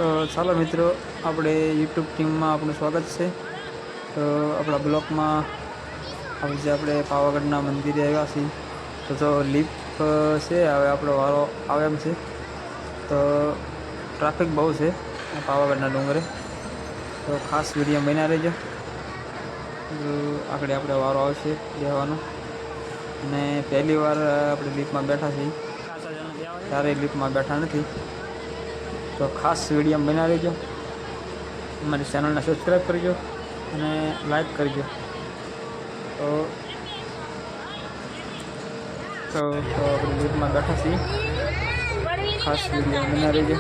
તો ચાલો મિત્રો, આપણે યુટ્યુબ ટીમમાં આપણું સ્વાગત છે. તો આપણા બ્લોગમાં આજે આપણે પાવાગઢના મંદિરે આવ્યા છીએ. તો લિફ્ટ છે, હવે આપણો વારો આવે એમ છે. તો ટ્રાફિક બહુ છે પાવાગઢના ડુંગરે, તો ખાસ વિડીયો બન્યા રહેજો. આગળ આપણે વારો આવશે બેહવાનો. અને પહેલી વાર આપણે લિફ્ટમાં બેઠા છીએ, ક્યારેય લિફ્ટમાં બેઠા નથી. તો ખાસ વિડીયો બના રહેજો, અમારી ચેનલને સબસ્ક્રાઈબ કરજો અને લાઈક કરજો. તો આપણે લિફ્ટમાં બેઠા છીએ, ખાસ વિડીયો બના રહેજો.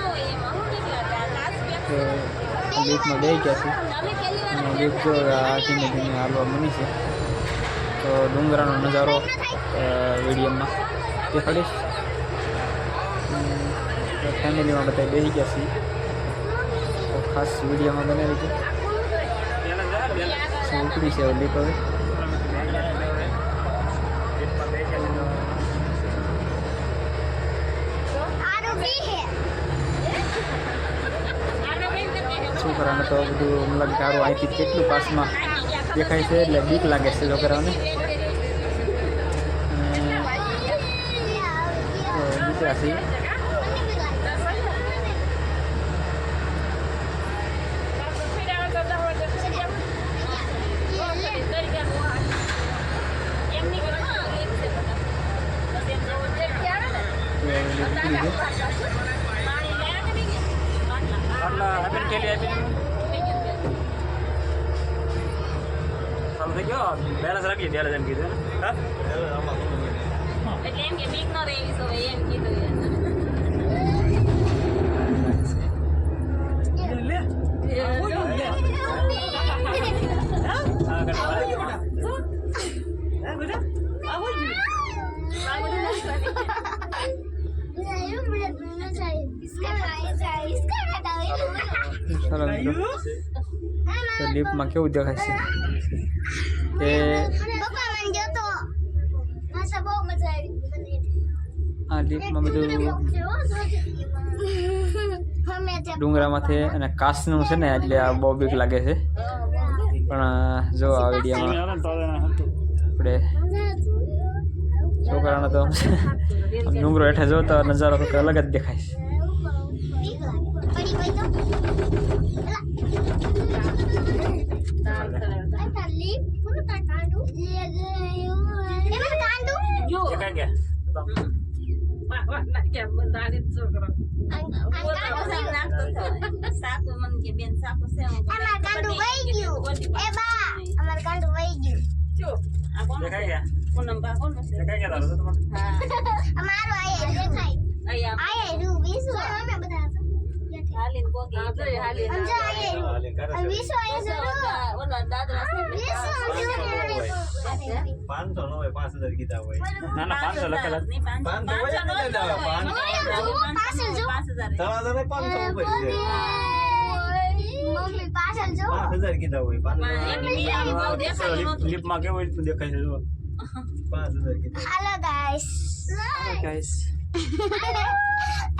તો લિફ્ટમાં બેસી ગયા છે અને લિફ્ટ જો ધીમે ધીમે હાલવા મળી છે. તો ડુંગરાનો નજારો વિડીયોમાં દેખાડીશ. ફેમિલીમાં બધા બેસી ગયા છીએ, તો ખાસ વિડીયોમાં બનાવી છે. ઉપડી છે લીપ હવે. શું કરવાનું, તો બધું મતલબ સારું અહીંથી કેટલું પાસમાં દેખાય છે, એટલે બીક લાગે છે છોકરાઓને. નીકળ્યા છીએ. બેલેન્સ રાખીએ ત્યારે એમ કીધું એટલે એમ કે બીક ન રહેવી સો એમ કીધું. તો લિફ્ટમાં કેવું દેખાય છે કે આ લિફ્ટમાં બધું ડુંગરામાંથી અને કાચનું છે ને, એટલે આ બહુ બીક લાગે છે. પણ જો આ વિડીયોમાં આપણે છોકરાનો તો ડુંગરો હેઠે જો તો નજારો કંઈક અલગ જ દેખાય છે. લિફ્ટમાં કેવું રીતનું દેખાય છે? 5000 Hello guys.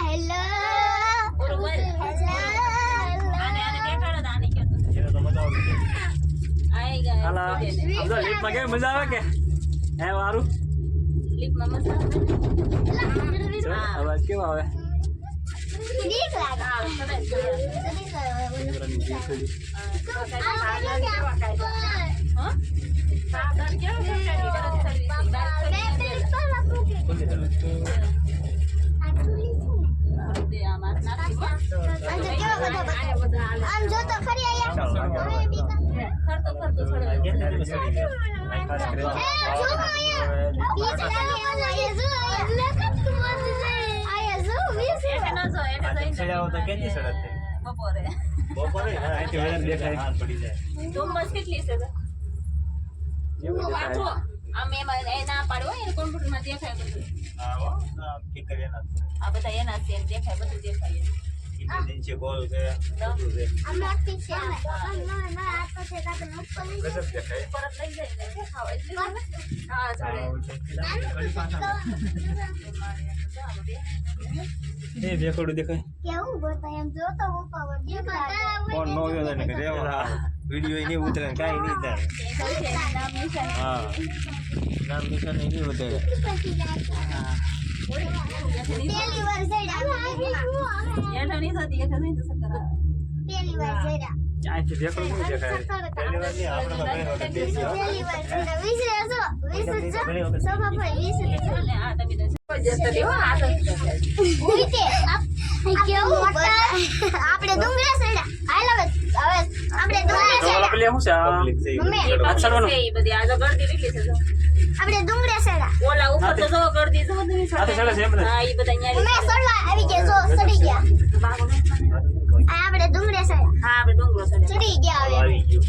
Hello. લિફ્ટમાં કેવી મજા આવે કે હે વારું? અવાજ કેવો આવે? નીચે ગોળ છે બધું છે આ મોટી છે ના આ તો છે કાકે ઉપર લઈ ગજબ દેખાય પરત લઈ જાય ને ખાવ એટલે હા ચાલે એ ભેખડું દેખાય કેવું બોલતા એમ જો તો ઉપર વળગે ફોન નો આવ્યો ને કે રેવા વિડિયો નહીં ઉતરે ને કાઈ નહીં થાય નામ નિશાન હા નામ નિશાન નહીં ઉતરે પેલી વાર જઈડા યાર નહીં થતી એટલે નહીં તો સકર આવે પેલી વાર જઈડા આથી ભેખડું નહીં દેખાય પહેલી વાર નહીં આપણે તો ઘણી વખત દેખી પેલી વાર જઈડા 20 સભા પર 20 એટલે આ તમે તો જસ્તી હો આ તો ઉઈતે કેવું બોલતા આપણે ડુંગરા સઈડા હાલ હવે આપણે ડુંગરા સઈડા પેલી શું છે આ પબ્લિક છે મમ્મી આ ચડવાનું એ બધી આ તો ગળદી કેટલી છે જો આપણે ડુંગરા સઈડા ઓલા ઉપર તો જો ગળદી જો બધી હાથે ચડે છે એમ ને? હા ઈ બધા ન્યારી મમ્મી સડવા આવી ગયા જો સડી ગયા બાગો ને આ આપણે ડુંગરા સઈડા હા આપણે ડુંગરો છે ચડી ગયા હવે આવી ગયું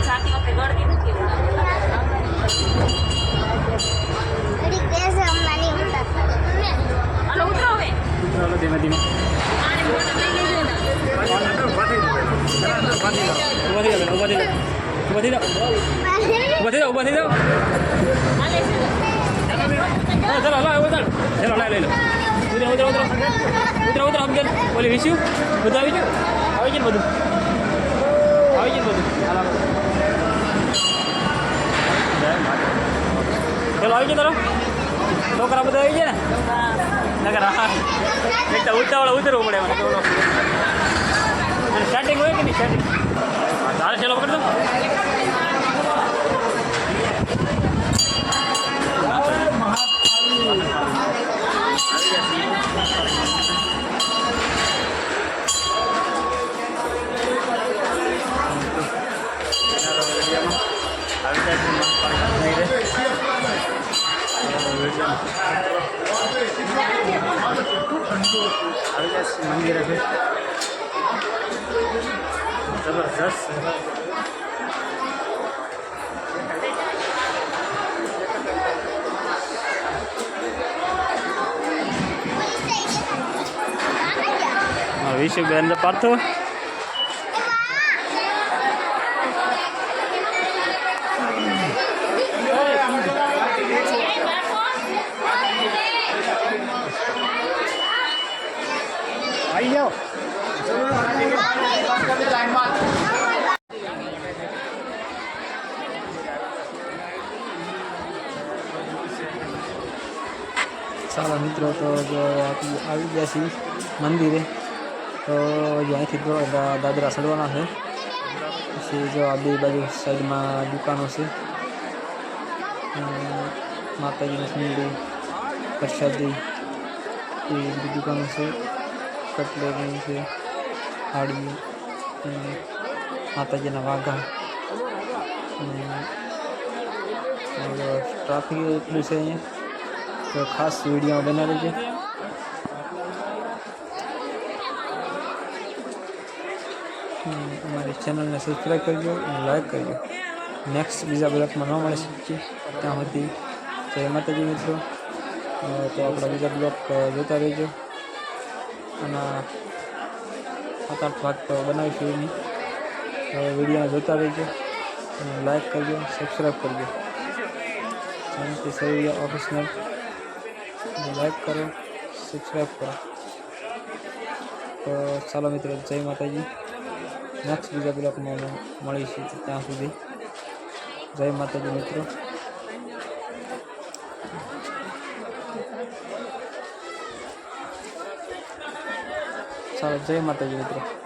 સાથી વખતે ગળદી નથી ઘડીક બેસે હમણાં નહીં ઉતરતા હાલો ઉતરો હવે ચાલો ધીમે ધીમે આને ફોટો લઈ લેજો ને ઉભા થઈ જાઓ ઉભા થઈ જાઓ હાલે છે ચાલો હાલો ઉતર ચાલો લઈ લો ઉતરો અફગન ઓલી વિશ્યુ બધું આવી ગયું બધું હાલો ચાલો આવી ગયો તારો છોકરા બધા આવી ગયા ને નગર હા એક તો ઉતાવળ ઉતરવું પડે મને બોલો અને સ્ટાર્ટિંગ હોય કે નહીં સ્ટાર્ટિંગ તારે ચાલો પકડતો મંદિર છે જબરજસ્ત વિશ્વ અંદર પાર્થો આવી જાઓ ચાલો મિત્રો તો જો આવી ગયા છીએ મંદિરે તો અહીંથી દાદરા ચડવાના છે પછી જો આ બે બાજુ સાઈડમાં દુકાનો છે માતાજીની સુંદરી પ્રસાદી એ બધી દુકાનો છે કટલેરી છે હાડી માતાજીના વાઘા ટ્રાફિક એટલું છે અહીંયા તો ખાસ વિડીયો બનાવી છે અમારી ચેનલને સબસ્ક્રાઈબ કરજો અને લાઈક કરજો નેક્સ્ટ બીજા બ્લોગમાં ન મળી શકીએ ત્યાં સુધી જય માતાજી મિત્રો તો આપણા બીજા બ્લોગ જોતા રહેજો અને 7-8 ભાગ તો બનાવીશું એની તો વિડીયો જોતા રહેજો અને લાઈક કરજો સબસ્ક્રાઈબ કરજો શાંતિ સૌર્ય ઓફિશનલ લાઈક કરો સબસ્ક્રાઈબ કરો તો ચાલો મિત્રો જય માતાજી નેક્સ્ટ બીજા બ્લોગમાં મળીશું ત્યાં સુધી જય માતાજી મિત્રો ચાલો જય માતાજી મિત્રો